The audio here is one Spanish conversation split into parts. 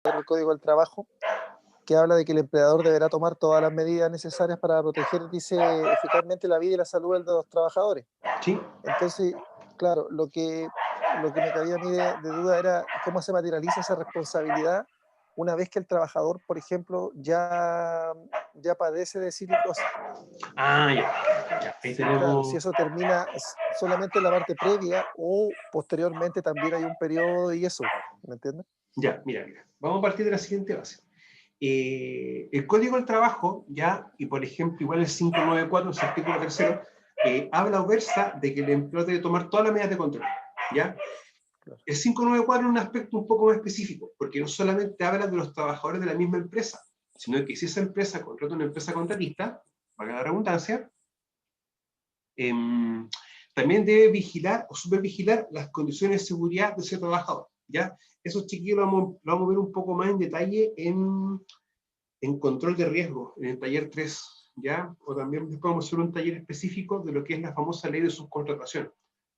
del Código del Trabajo, que habla de que el empleador deberá tomar todas las medidas necesarias para proteger, dice, eficazmente la vida y la salud de los trabajadores. Sí, Entonces, claro, lo que me cabía a mí de duda era cómo se materializa esa responsabilidad una vez que el trabajador, por ejemplo, ya padece de silicosis. ah, ya, Claro, ya, ahí claro, si tenemos, eso termina solamente en la parte previa o posteriormente también hay un periodo y eso, ¿me entiendes? ya, mira, vamos a partir de la siguiente base. El Código del Trabajo, ya, y por ejemplo, igual el 594, su artículo tercero, habla o versa de que el empleador debe tomar todas las medidas de control, ¿ya? Claro, El 594 es un aspecto un poco más específico, porque no solamente habla de los trabajadores de la misma empresa, sino que si esa empresa contrata una empresa contratista, valga la redundancia, em, también debe vigilar o supervigilar las condiciones de seguridad de ese trabajador, ¿ya? Esos chiquillos lo vamos a ver un poco más en detalle en control de riesgo, en el taller 3, ¿ya? O también después vamos a hacer un taller específico de lo que es la famosa ley de subcontratación,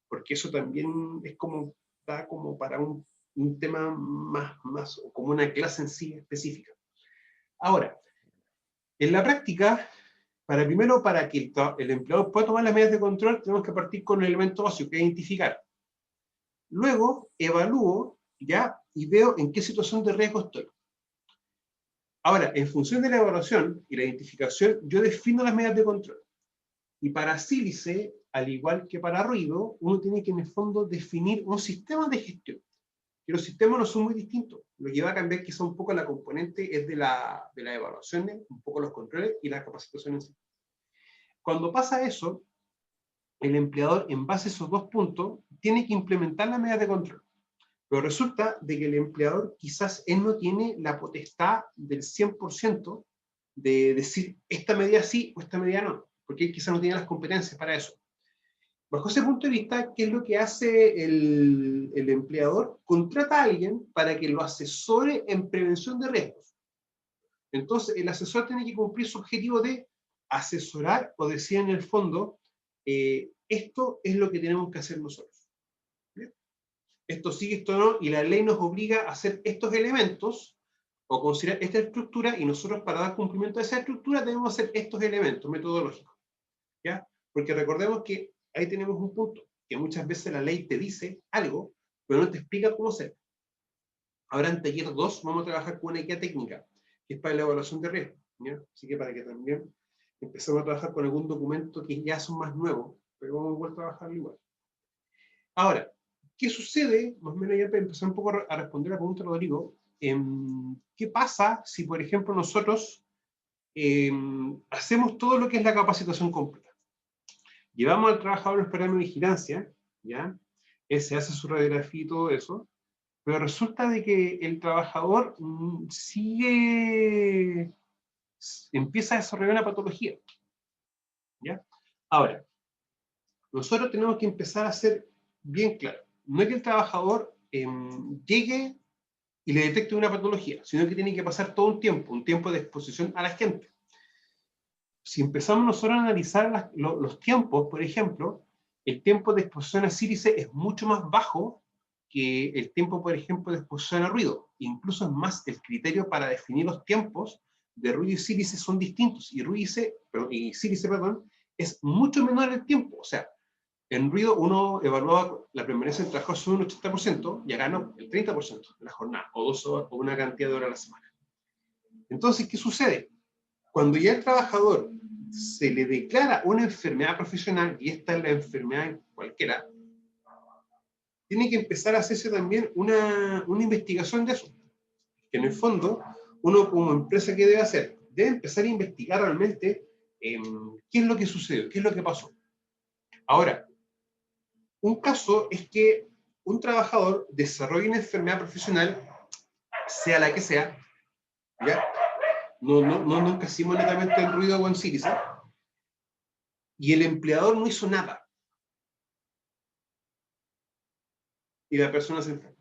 porque eso también es como, da como para un tema más, o como una clase en sí específica. Ahora, en la práctica, para que el empleador pueda tomar las medidas de control, tenemos que partir con el elemento básico, que es identificar. Luego, evalúo, ¿ya? Y veo en qué situación de riesgo estoy. Ahora, en función de la evaluación y la identificación, yo defino las medidas de control. Y para sílice, al igual que para ruido, uno tiene que en el fondo definir un sistema de gestión. Que los sistemas no son muy distintos. Lo que va a cambiar quizá un poco la componente es de la evaluación, un poco los controles y la capacitación en sí. Cuando pasa eso, el empleador, en base a esos dos puntos, tiene que implementar la medida de control. Pero resulta de que el empleador quizás él no tiene la potestad del 100% de decir esta medida sí o esta medida no, porque él quizás no tiene las competencias para eso. Bajo ese punto de vista, ¿qué es lo que hace el empleador? Contrata a alguien para que lo asesore en prevención de riesgos. Entonces, el asesor tiene que cumplir su objetivo de asesorar o decir en el fondo, esto es lo que tenemos que hacer nosotros. ¿Bien? Esto sí, esto no, y la ley nos obliga a hacer estos elementos o considerar esta estructura, y nosotros para dar cumplimiento a esa estructura debemos hacer estos elementos metodológicos. ¿Ya? Porque recordemos que ahí tenemos un punto, que muchas veces la ley te dice algo, pero no te explica cómo hacerlo. Ahora en taller 2 vamos a trabajar con una guía técnica, que es para la evaluación de riesgo, ¿ya? Así que para que también empecemos a trabajar con algún documento que ya son más nuevos, pero vamos a volver a trabajar igual. Ahora, ¿qué sucede? Más o menos ya para empezar un poco a responder la pregunta de Rodrigo, ¿qué pasa si, por ejemplo, nosotros hacemos todo lo que es la capacitación completa? Llevamos al trabajador al programa de vigilancia, ¿ya? Él se hace su radiografía y todo eso, pero resulta de que el trabajador empieza a desarrollar una patología, ¿ya? Ahora, nosotros tenemos que empezar a ser bien claro. No es que el trabajador llegue y le detecte una patología, sino que tiene que pasar todo un tiempo de exposición a la gente. Si empezamos nosotros a analizar los tiempos, por ejemplo, el tiempo de exposición a sílice es mucho más bajo que el tiempo, por ejemplo, de exposición a ruido. Incluso es más, el criterio para definir los tiempos de ruido y sílice son distintos. Y sílice, perdón, es mucho menor el tiempo. O sea, en ruido uno evaluaba la permanencia del trabajo sobre un 80%, y acá no, el 30% de la jornada, o 2 horas, o una cantidad de horas a la semana. Entonces, ¿qué sucede? Cuando ya el trabajador se le declara una enfermedad profesional, y esta es la enfermedad cualquiera, tiene que empezar a hacerse también una investigación de eso. Que en el fondo, uno como empresa, ¿qué debe hacer? Debe empezar a investigar realmente qué es lo que sucedió, qué es lo que pasó. Ahora, un caso es que un trabajador desarrolle una enfermedad profesional, sea la que sea, ¿ya? No encasimos netamente en ruido o en sílice, y el empleador no hizo nada, y la persona se enferma.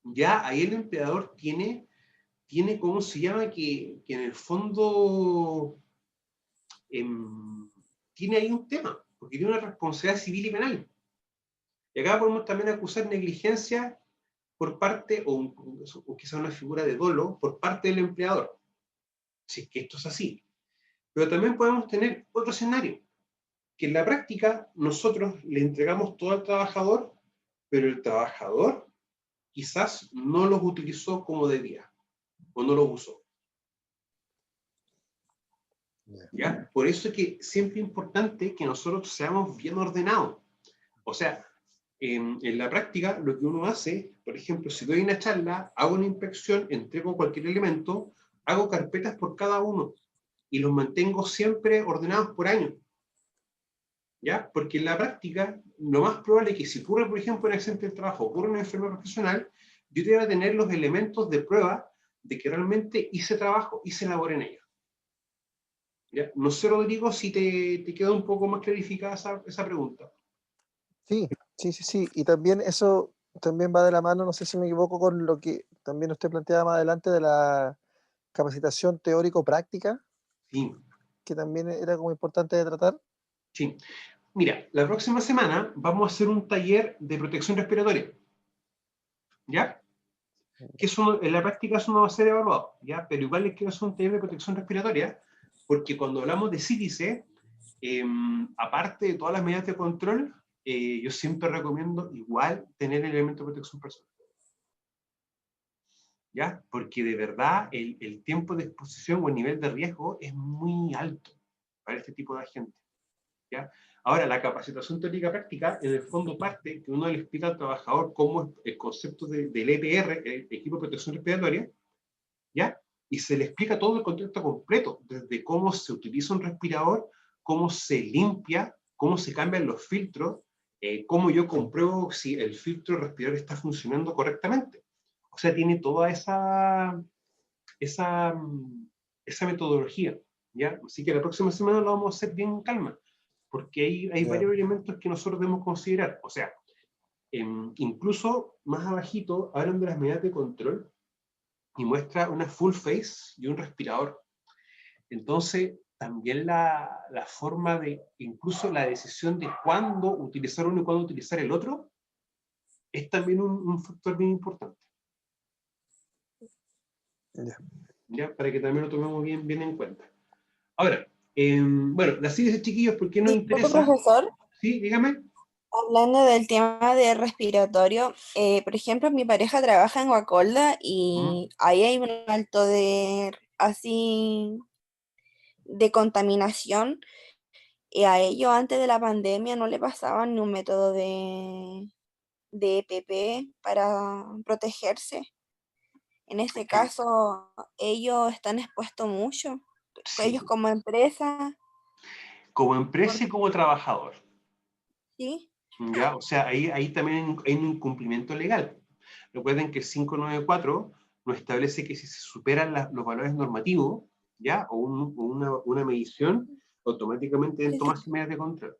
Ya ahí el empleador ¿cómo se llama? Que en el fondo tiene ahí un tema, porque tiene una responsabilidad civil y penal. Y acá podemos también acusar negligencia por parte, o quizá una figura de dolo por parte del empleador, si es que esto es así. Pero también podemos tener otro escenario, que en la práctica nosotros le entregamos todo al trabajador, pero el trabajador quizás no los utilizó como debía, o no los usó. ¿Ya? Por eso es que siempre es importante que nosotros seamos bien ordenados. O sea, en la práctica lo que uno hace, por ejemplo, si doy una charla, hago una inspección, entrego cualquier elemento, hago carpetas por cada uno y los mantengo siempre ordenados por año. ¿Ya? Porque en la práctica, lo más probable es que si ocurre, por ejemplo, un accidente del trabajo, ocurre una enfermedad profesional, yo deba tener los elementos de prueba de que realmente hice trabajo, hice labor en ello. ¿Ya? No sé, Rodrigo, si te queda un poco más clarificada esa pregunta. Sí, sí, sí, sí. Y también eso también va de la mano, no sé si me equivoco, con lo que también usted planteaba más adelante de la capacitación teórico-práctica, Sí, que también era como importante de tratar. sí. Mira, la próxima semana vamos a hacer un taller de protección respiratoria. ¿Ya? Que eso en la práctica eso no va a ser evaluado, ¿ya? Pero igual les quiero hacer un taller de protección respiratoria, porque cuando hablamos de sílice, aparte de todas las medidas de control, yo siempre recomiendo igual tener el elemento de protección personal. ¿Ya? Porque de verdad el tiempo de exposición o el nivel de riesgo es muy alto para este tipo de agentes. ¿Ya? Ahora, la capacitación teórica práctica, en el fondo parte que uno le explica al trabajador cómo es el concepto del EPR, el equipo de protección respiratoria, ¿ya? Y se le explica todo el contexto completo, desde cómo se utiliza un respirador, cómo se limpia, cómo se cambian los filtros, cómo yo compruebo si el filtro respirador está funcionando correctamente. O sea, tiene toda esa, esa metodología, ¿ya? Así que la próxima semana lo vamos a hacer bien en calma, porque hay Ya. varios elementos que nosotros debemos considerar. O sea, incluso más abajito hablan de las medidas de control y muestra una full face y un respirador. Entonces, también la forma de, incluso la decisión de cuándo utilizar uno y cuándo utilizar el otro, es también un factor bien importante. Ya. ¿Ya? Para que también lo tomemos bien en cuenta. Ahora, bueno, las series de chiquillos, ¿por qué nos Disculpe, interesa? profesor, Sí, dígame. hablando del tema de respiratorio, por ejemplo, mi pareja trabaja en Guacolda y ahí hay un alto de contaminación y a ellos antes de la pandemia no le pasaban ni un método de EPP para protegerse. En este caso, ellos están expuestos mucho, Sí, ellos como empresa, como empresa y porque como trabajador. sí, ¿Ya? O sea, ahí también hay un incumplimiento legal. Recuerden que el 594 nos establece que si se superan los valores normativos, ¿ya? O una medición, automáticamente deben sí, sí, tomarse medidas de control.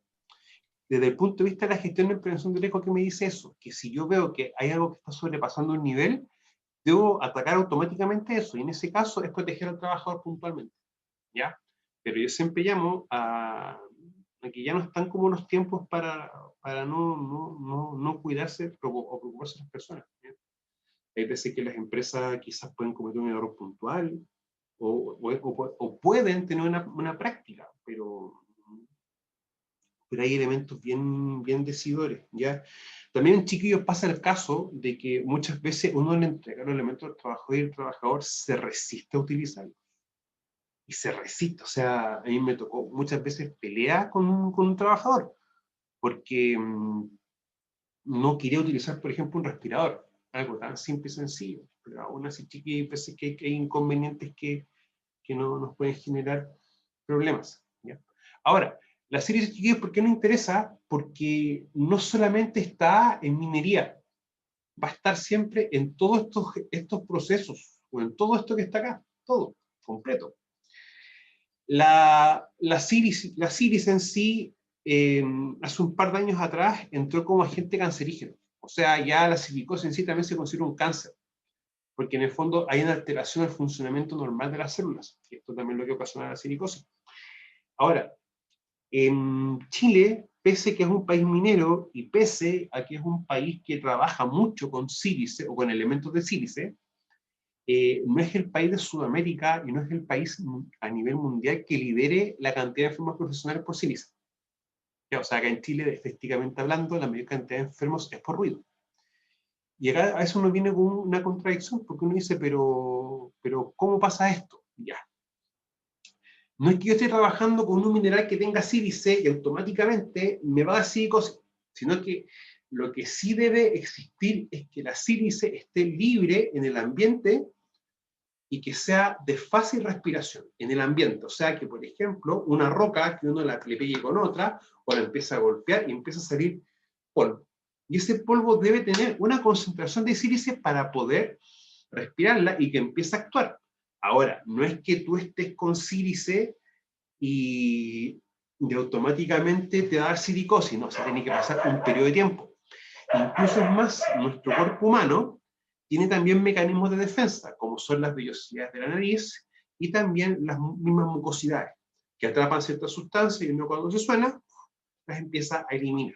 Desde el punto de vista de la gestión de prevención de riesgo, ¿qué me dice eso? Que si yo veo que hay algo que está sobrepasando un nivel, debo atacar automáticamente eso, y en ese caso es proteger al trabajador puntualmente, ¿ya? Pero yo siempre llamo a que ya no están como los tiempos para no cuidarse o preocuparse de las personas, ¿ya? Hay veces que las empresas quizás pueden cometer un error puntual o pueden tener una práctica, pero hay elementos bien decidores, ¿ya? También, chiquillos, pasa el caso de que muchas veces uno le entrega los elementos al trabajador y el trabajador se resiste a utilizarlos. Y se resiste, o sea, a mí me tocó muchas veces pelear con un trabajador, porque no quería utilizar, por ejemplo, un respirador, algo tan simple y sencillo, pero aún así, chiquillos, hay veces que hay inconvenientes que no nos pueden generar problemas, ¿ya? Ahora, la serie de chiquillos, ¿por qué no interesa? Porque no solamente está en minería, va a estar siempre en todos estos procesos, o en todo esto que está acá, todo, completo. La Ciris en sí, hace un par de años atrás, entró como agente cancerígeno. O sea, ya la silicosis en sí también se considera un cáncer, porque en el fondo hay una alteración del funcionamiento normal de las células, y esto también es lo que ocasiona la silicosis. Ahora, en Chile pese que es un país minero y pese a que es un país que trabaja mucho con sílice o con elementos de sílice, no es el país de Sudamérica y no es el país a nivel mundial que lidere la cantidad de enfermos profesionales por sílice. O sea, acá en Chile, estadísticamente hablando, la mayor cantidad de enfermos es por ruido. Y acá a eso uno viene con una contradicción, porque uno dice, pero ¿cómo pasa esto? Ya. No es que yo esté trabajando con un mineral que tenga sílice y automáticamente me va a dar silicosis, sino que lo que sí debe existir es que la sílice esté libre en el ambiente y que sea de fácil respiración en el ambiente. O sea, que por ejemplo, una roca que uno le pegue con otra, o la empieza a golpear y empieza a salir polvo. Y ese polvo debe tener una concentración de sílice para poder respirarla y que empiece a actuar. Ahora, no es que tú estés con sílice y automáticamente te va a dar silicosis, no, o sea, tiene que pasar un periodo de tiempo. Incluso es más, nuestro cuerpo humano tiene también mecanismos de defensa, como son las vellosidades de la nariz y también las mismas mucosidades, que atrapan ciertas sustancias y uno cuando se suena, las empieza a eliminar.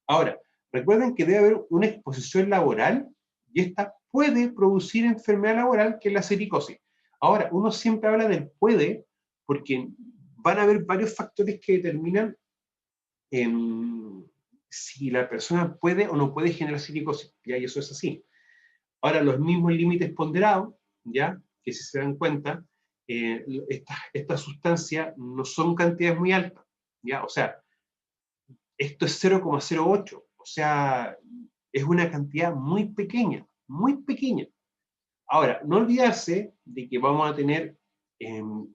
Ahora, recuerden que debe haber una exposición laboral y esta puede producir enfermedad laboral, que es la silicosis. Ahora, uno siempre habla del puede, porque van a haber varios factores que determinan si la persona puede o no puede generar silicosis, ¿ya? Y eso es así. Ahora, los mismos límites ponderados, ¿ya? Que si se dan cuenta, estas sustancias no son cantidades muy altas, ¿ya? O sea, esto es 0,08, o sea, es una cantidad muy pequeña, muy pequeña. Ahora, no olvidarse de que vamos a tener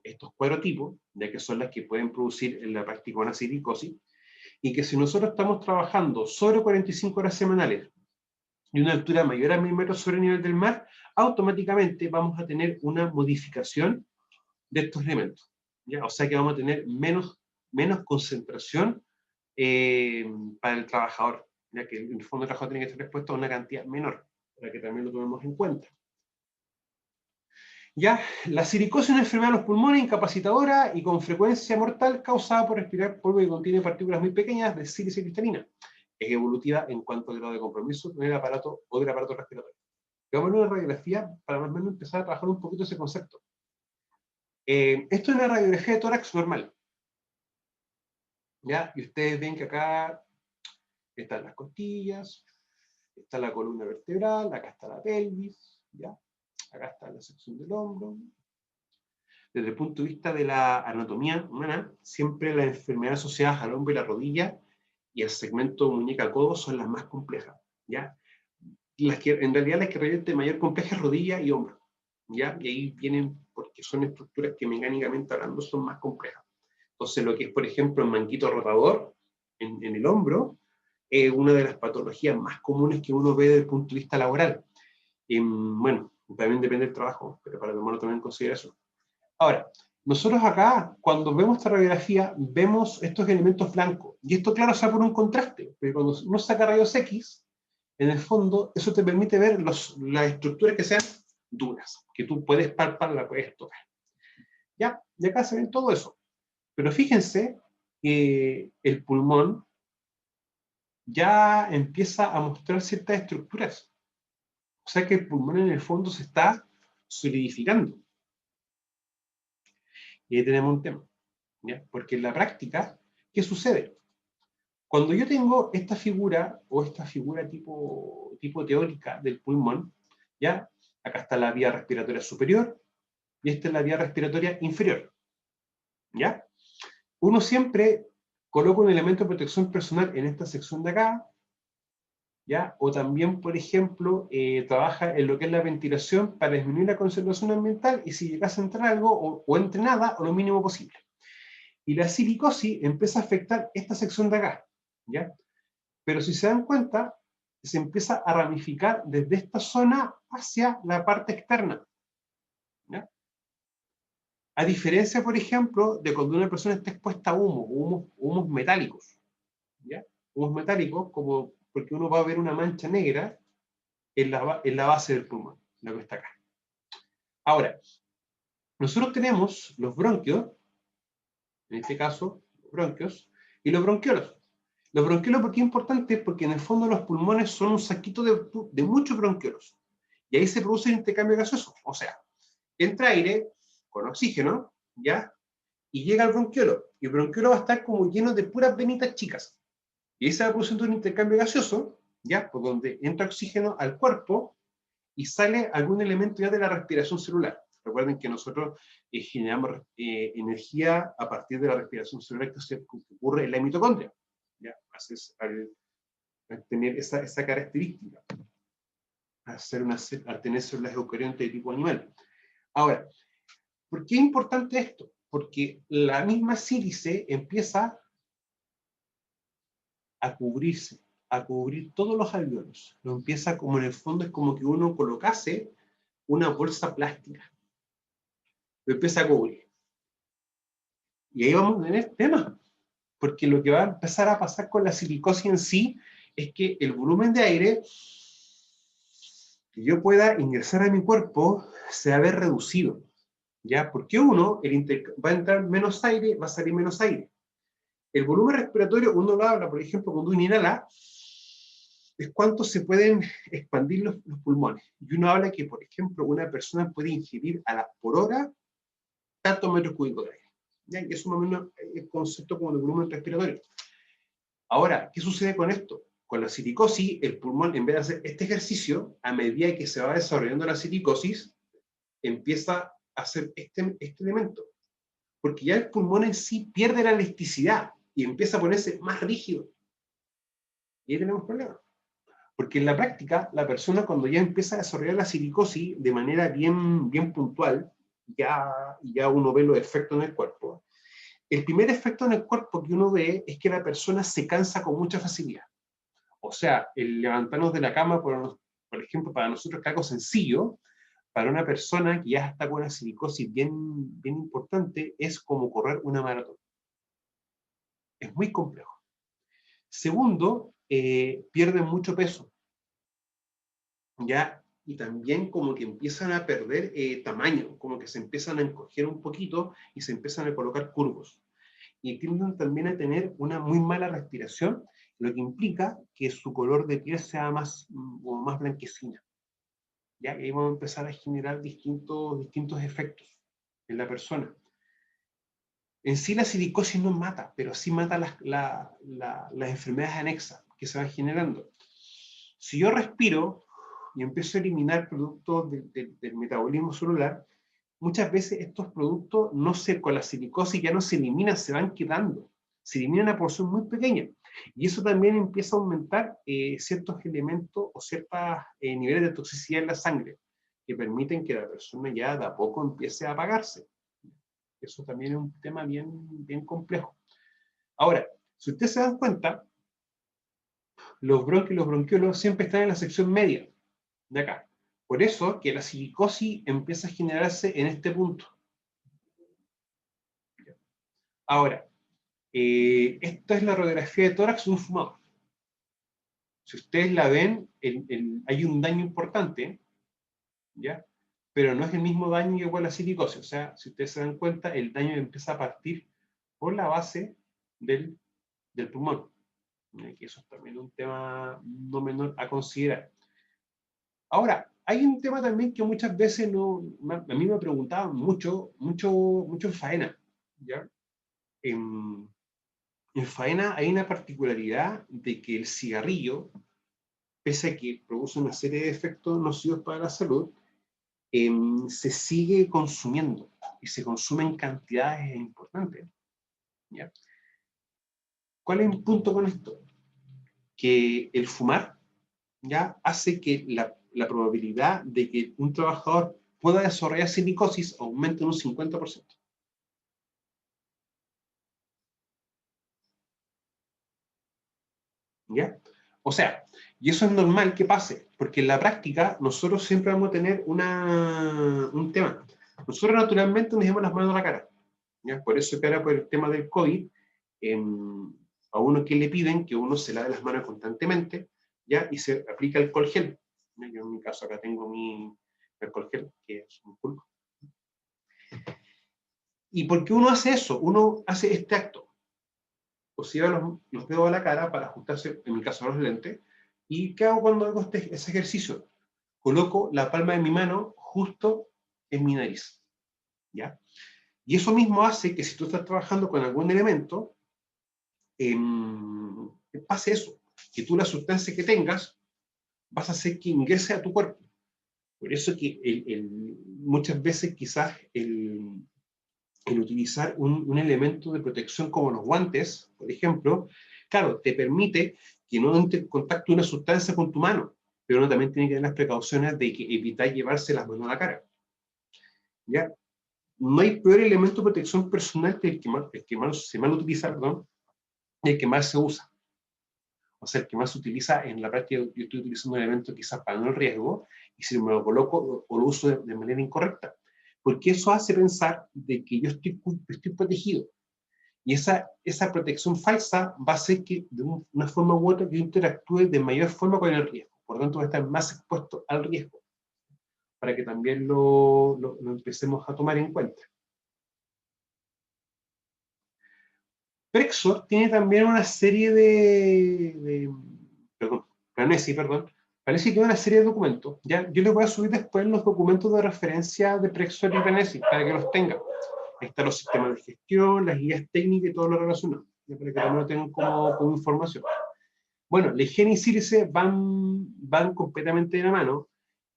estos 4 tipos, ya que son las que pueden producir en la práctica una silicosis, y que si nosotros estamos trabajando sobre 45 horas semanales y una altura mayor a 1000 metros sobre el nivel del mar, automáticamente vamos a tener una modificación de estos elementos, ¿ya? O sea que vamos a tener menos concentración para el trabajador, ya que en el fondo el trabajador tiene que estar expuesto a una cantidad menor, para que también lo tomemos en cuenta. Ya, la silicosis es una enfermedad de los pulmones incapacitadora y con frecuencia mortal causada por respirar polvo que contiene partículas muy pequeñas de sílice cristalina. Es evolutiva en cuanto al grado de compromiso con el aparato o del aparato respiratorio. Vamos a ver una radiografía para más o menos empezar a trabajar un poquito ese concepto. Esto es una radiografía de tórax normal. ¿Ya? Y ustedes ven que acá están las costillas, está la columna vertebral, acá está la pelvis, ¿ya? Acá está la sección del hombro. Desde el punto de vista de la anatomía humana, siempre las enfermedades asociadas al hombro y la rodilla y al segmento muñeca-codo son las más complejas, ¿ya? En realidad las que realmente mayor compleja es rodilla y hombro, ¿ya? Y ahí vienen porque son estructuras que mecánicamente hablando son más complejas. Entonces lo que es, por ejemplo, el manguito rotador en el hombro, es una de las patologías más comunes que uno ve desde el punto de vista laboral. Bueno, también depende del trabajo, pero para tomarlo también en consideración. Ahora, nosotros acá, cuando vemos esta radiografía, vemos estos elementos blancos. Y esto, claro, se da por un contraste. Pero cuando uno saca rayos X, en el fondo, eso te permite ver las estructuras que sean duras, que tú puedes palpar, la puedes tocar. ¿Ya? Y acá se ven todo eso. Pero fíjense que el pulmón ya empieza a mostrar ciertas estructuras. O sea que el pulmón en el fondo se está solidificando. Y ahí tenemos un tema, ¿ya? Porque en la práctica, ¿qué sucede? Cuando yo tengo esta figura, o esta figura tipo teórica del pulmón, ¿ya? Acá está la vía respiratoria superior, y esta es la vía respiratoria inferior, ¿ya? Uno siempre coloca un elemento de protección personal en esta sección de acá, ¿ya? O también, por ejemplo, trabaja en lo que es la ventilación para disminuir la concentración ambiental y si llegase a entrar algo, o entre nada, o lo mínimo posible. Y la silicosis empieza a afectar esta sección de acá, ¿ya? Pero si se dan cuenta, se empieza a ramificar desde esta zona hacia la parte externa, ¿ya? A diferencia, por ejemplo, de cuando una persona está expuesta a humos metálicos, ¿ya? Humos metálicos, como porque uno va a ver una mancha negra en la base del pulmón, lo que está acá. Ahora, nosotros tenemos los bronquios, en este caso, los bronquios, y los bronquiolos. Los bronquiolos, ¿por qué es importante? Porque en el fondo los pulmones son un saquito de muchos bronquiolos. Y ahí se produce el intercambio gaseoso. O sea, entra aire con oxígeno, ¿ya? Y llega al bronquiolo. Y el bronquiolo va a estar como lleno de puras venitas chicas. Y ahí se va produciendo un intercambio gaseoso, ¿ya? Por donde entra oxígeno al cuerpo y sale algún elemento ya de la respiración celular. Recuerden que nosotros generamos energía a partir de la respiración celular que ocurre en la mitocondria. ¿Ya? Al tener esa característica, al tener células eucariontes de tipo animal. Ahora, ¿por qué es importante esto? Porque la misma sílice empieza a cubrirse, a cubrir todos los alveolos. Lo empieza como en el fondo es como que uno colocase una bolsa plástica. Lo empieza a cubrir. Y ahí vamos a tener temas. Porque lo que va a empezar a pasar con la silicosis en sí es que el volumen de aire que yo pueda ingresar a mi cuerpo se va a ver reducido. ¿Ya? Porque uno, va a entrar menos aire, va a salir menos aire. El volumen respiratorio, uno lo habla, por ejemplo, cuando uno inhala, es cuánto se pueden expandir los pulmones. Y uno habla que, por ejemplo, una persona puede ingerir por hora tantos metros cúbicos de aire. ¿Ya? Y eso más o menos es el concepto como de volumen respiratorio. Ahora, ¿qué sucede con esto? Con la silicosis, el pulmón, en vez de hacer este ejercicio, a medida que se va desarrollando la silicosis, empieza a hacer este elemento. Porque ya el pulmón en sí pierde la elasticidad y empieza a ponerse más rígido. Y ahí tenemos problemas. Porque en la práctica, la persona cuando ya empieza a desarrollar la silicosis de manera bien puntual, ya uno ve los efectos en el cuerpo. El primer efecto en el cuerpo que uno ve es que la persona se cansa con mucha facilidad. O sea, el levantarnos de la cama, por ejemplo, para nosotros que es algo sencillo, para una persona que ya está con una silicosis bien importante, es como correr una maratón. Es muy complejo. Segundo, pierden mucho peso. ¿Ya? Y también como que empiezan a perder tamaño, como que se empiezan a encoger un poquito y se empiezan a colocar curvos. Y tienden también a tener una muy mala respiración, lo que implica que su color de piel sea más blanquecina. ¿Ya? Y ahí vamos a empezar a generar distintos efectos en la persona. En sí la silicosis no mata, pero sí mata las enfermedades anexas que se van generando. Si yo respiro y empiezo a eliminar productos del metabolismo celular, muchas veces estos productos con la silicosis ya no se eliminan, se van quedando. Se elimina una porción muy pequeña. Y eso también empieza a aumentar ciertos elementos o ciertos niveles de toxicidad en la sangre que permiten que la persona ya de a poco empiece a apagarse. Eso también es un tema bien complejo. Ahora, si ustedes se dan cuenta, los bronquios y los bronquiolos siempre están en la sección media de acá. Por eso que la silicosis empieza a generarse en este punto. Ahora, esta es la radiografía de tórax de un fumador. Si ustedes la ven, hay un daño importante, ¿ya? Pero no es el mismo daño que con la silicosis. O sea, si ustedes se dan cuenta, el daño empieza a partir por la base del pulmón. Que eso es también un tema no menor a considerar. Ahora, hay un tema también que muchas veces a mí me preguntaban mucho en faena, ¿ya? En faena hay una particularidad de que el cigarrillo, pese a que produce una serie de efectos nocivos para la salud, se sigue consumiendo y se consume en cantidades importantes, ¿ya? ¿Cuál es el punto con esto? Que el fumar ya hace que la probabilidad de que un trabajador pueda desarrollar silicosis aumente en un 50%. ¿Ya? O sea, y eso es normal que pase, porque en la práctica nosotros siempre vamos a tener un tema. Nosotros naturalmente nos llevamos las manos a la cara. ¿Ya? Por eso que ahora por el tema del COVID, a uno que le piden que uno se lave las manos constantemente, ¿ya? Y se aplica alcohol gel. ¿Ya? Yo en mi caso acá tengo mi alcohol gel, que es un pulpo. ¿Y por qué uno hace eso? Uno hace este acto. o se lleva los dedos a la cara para ajustarse, en mi caso, los lentes. ¿Y qué hago cuando hago ese ejercicio? Coloco la palma de mi mano justo en mi nariz, ¿ya? Y eso mismo hace que si tú estás trabajando con algún elemento, pase eso, que tú la sustancia que tengas vas a hacer que ingrese a tu cuerpo. Por eso que muchas veces quizás el utilizar un elemento de protección como los guantes, por ejemplo, claro, te permite que no entre en contacto una sustancia con tu mano, pero uno también tiene que tener las precauciones de que evitar llevarse las manos a la cara. ¿Ya? No hay peor elemento de protección personal que el que más se mal utiliza, perdón, y el que más se usa. O sea, el que más se utiliza en la práctica. Yo estoy utilizando un elemento quizás para no el riesgo, y si me lo coloco o lo uso de manera incorrecta. Porque eso hace pensar de que yo estoy protegido. Y esa protección falsa va a hacer que de una forma u otra yo interactúe de mayor forma con el riesgo. Por lo tanto, va a estar más expuesto al riesgo, para que también lo empecemos a tomar en cuenta. Prexor tiene también una serie Planesi tiene una serie de documentos. ¿Ya? Yo les voy a subir después los documentos de referencia de Prexor y Planesi para que los tengan. Ahí están los sistemas de gestión, las guías técnicas y todo lo relacionado, ¿ya? Para que también lo tengan como información. Bueno, la higiene y sílice van completamente de la mano.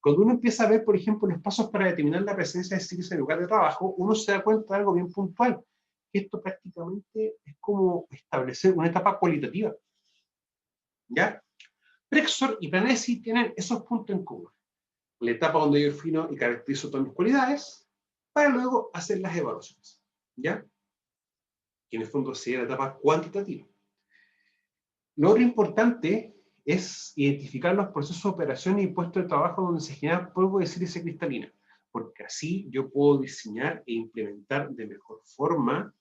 Cuando uno empieza a ver, por ejemplo, los pasos para determinar la presencia de sílice en el lugar de trabajo, uno se da cuenta de algo bien puntual. Esto prácticamente es como establecer una etapa cualitativa. ¿Ya? Prexor y Planesi tienen esos puntos en común. La etapa donde yo defino y caracterizo todas mis cualidades, para luego hacer las evaluaciones. ¿Ya? Que en el fondo sería la etapa cuantitativa. Lo otro importante es identificar los procesos de operación y puestos de trabajo donde se genera polvo de sílice cristalina, porque así yo puedo diseñar e implementar de mejor forma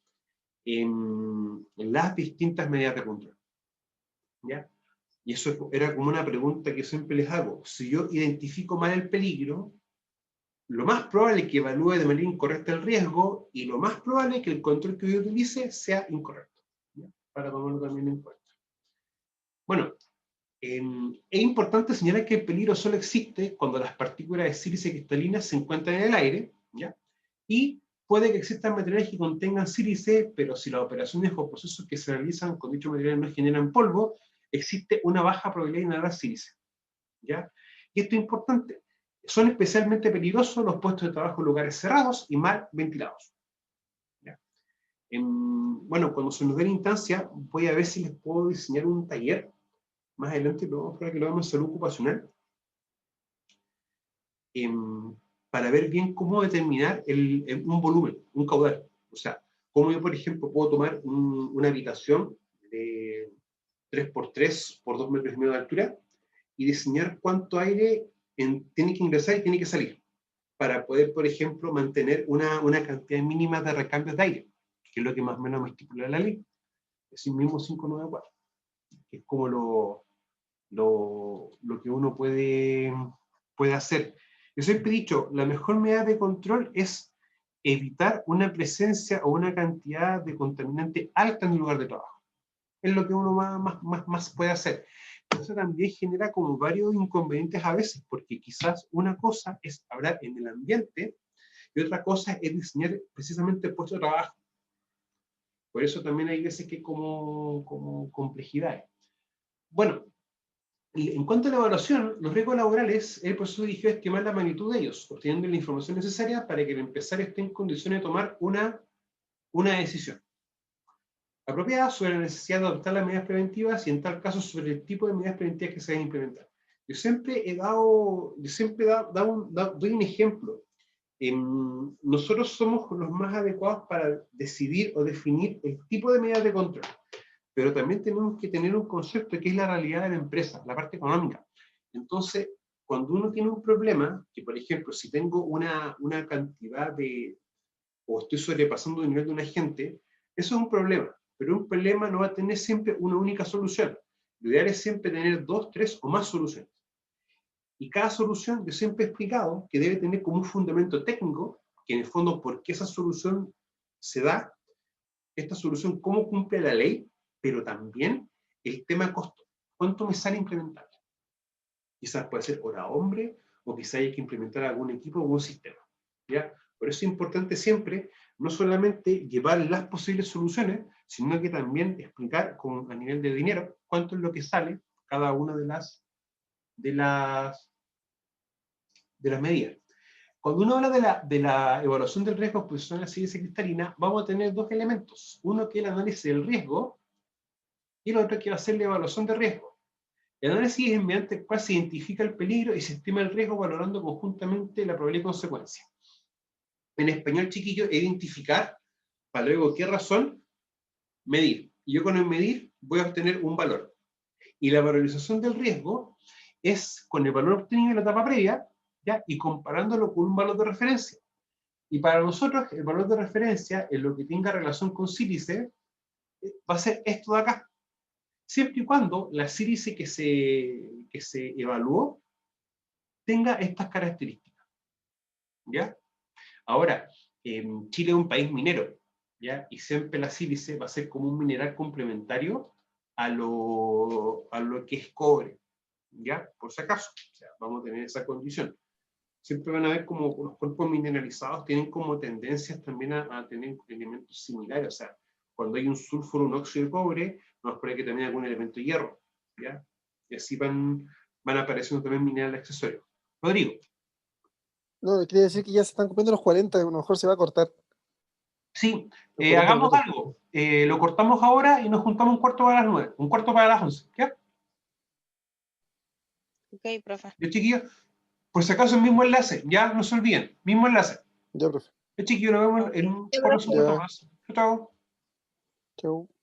en las distintas medidas de control. ¿Ya? Y eso era como una pregunta que siempre les hago. Si yo identifico mal el peligro, lo más probable es que evalúe de manera incorrecta el riesgo, y lo más probable es que el control que yo utilice sea incorrecto. ¿Ya? Para tomarlo también en cuenta. Bueno, es importante señalar que el peligro solo existe cuando las partículas de sílice cristalinas se encuentran en el aire, ¿ya? Y puede que existan materiales que contengan sílice, pero si las operaciones o procesos que se realizan con dicho material no generan polvo, existe una baja probabilidad de inhalar sílice, ¿ya? Y esto es importante. Son especialmente peligrosos los puestos de trabajo en lugares cerrados y mal ventilados. ¿Ya? Bueno, cuando se nos dé la instancia, voy a ver si les puedo diseñar un taller más adelante, para que lo veamos en salud ocupacional, para ver bien cómo determinar un volumen, un caudal. O sea, cómo yo, por ejemplo, puedo tomar una habitación de 3x3 por 2,5 metros de altura y diseñar cuánto aire tiene que ingresar y tiene que salir, para poder, por ejemplo, mantener una cantidad mínima de recambios de aire, que es lo que más o menos me estipula la ley, es el mismo 594, que es como lo que uno puede hacer. Yo siempre he dicho, la mejor medida de control es evitar una presencia o una cantidad de contaminante alta en el lugar de trabajo. Es lo que uno más puede hacer. Pero eso también genera como varios inconvenientes a veces, porque quizás una cosa es hablar en el ambiente y otra cosa es diseñar precisamente el puesto de trabajo. Por eso también hay veces que como complejidades. Bueno, en cuanto a la evaluación, los riesgos laborales, el profesor dirigió a estimar la magnitud de ellos, obteniendo la información necesaria para que el empresario esté en condiciones de tomar una decisión apropiada sobre la necesidad de adoptar las medidas preventivas y, en tal caso, sobre el tipo de medidas preventivas que se deben implementar. Yo siempre doy un ejemplo. Nosotros somos los más adecuados para decidir o definir el tipo de medidas de control, pero también tenemos que tener un concepto que es la realidad de la empresa, la parte económica. Entonces, cuando uno tiene un problema, que por ejemplo, si tengo una cantidad o estoy sobrepasando el nivel de un agente, eso es un problema, pero un problema no va a tener siempre una única solución. Lo ideal es siempre tener 2, 3 o más soluciones. Y cada solución, yo siempre he explicado que debe tener como un fundamento técnico, que en el fondo, ¿por qué esa solución se da? Esta solución, ¿cómo cumple la ley? pero también el tema costo. ¿Cuánto me sale implementar? Quizás puede ser hora hombre, o quizás hay que implementar algún equipo o algún sistema, ¿ya? Por eso es importante siempre, no solamente llevar las posibles soluciones, sino que también explicar a nivel de dinero cuánto es lo que sale cada una de las medidas. Cuando uno habla de la evaluación del riesgo de exposición a la silice cristalina, vamos a tener dos elementos. Uno que es el análisis del riesgo, y el otro que va a ser la evaluación de riesgo. El análisis es mediante el cual se identifica el peligro y se estima el riesgo valorando conjuntamente la probabilidad y consecuencia. En español, chiquillo, identificar, para luego qué razón, medir. Y yo con el medir voy a obtener un valor. Y la valorización del riesgo es con el valor obtenido en la etapa previa, ¿ya? Y comparándolo con un valor de referencia. Y para nosotros, el valor de referencia, en lo que tenga relación con sílice, va a ser esto de acá. Siempre y cuando la sílice que se evaluó tenga estas características, ¿ya? Ahora, Chile es un país minero, ¿ya? Y siempre la sílice va a ser como un mineral complementario a lo que es cobre, ¿ya? Por si acaso, o sea, vamos a tener esa condición. Siempre van a ver como los cuerpos mineralizados tienen como tendencias también a tener elementos similares, o sea, cuando hay un sulfuro, un óxido de cobre, nos puede que también hay algún elemento de hierro, ¿ya? Y así van apareciendo también minerales accesorios. Rodrigo. No, quiere decir que ya se están cumpliendo los 40, a lo mejor se va a cortar. Sí, Los 40 hagamos minutos. algo. Lo cortamos ahora y nos juntamos un cuarto para las 9, un cuarto para las 11, ¿ya? Ok, profe. Yo, chiquillos, por si acaso el mismo enlace, ya no se olviden, mismo enlace. Ya, profe. Yo, chiquillos, nos vemos en un Ya, cuarto profe. segundo Ya. más. Chao, chao. Chau.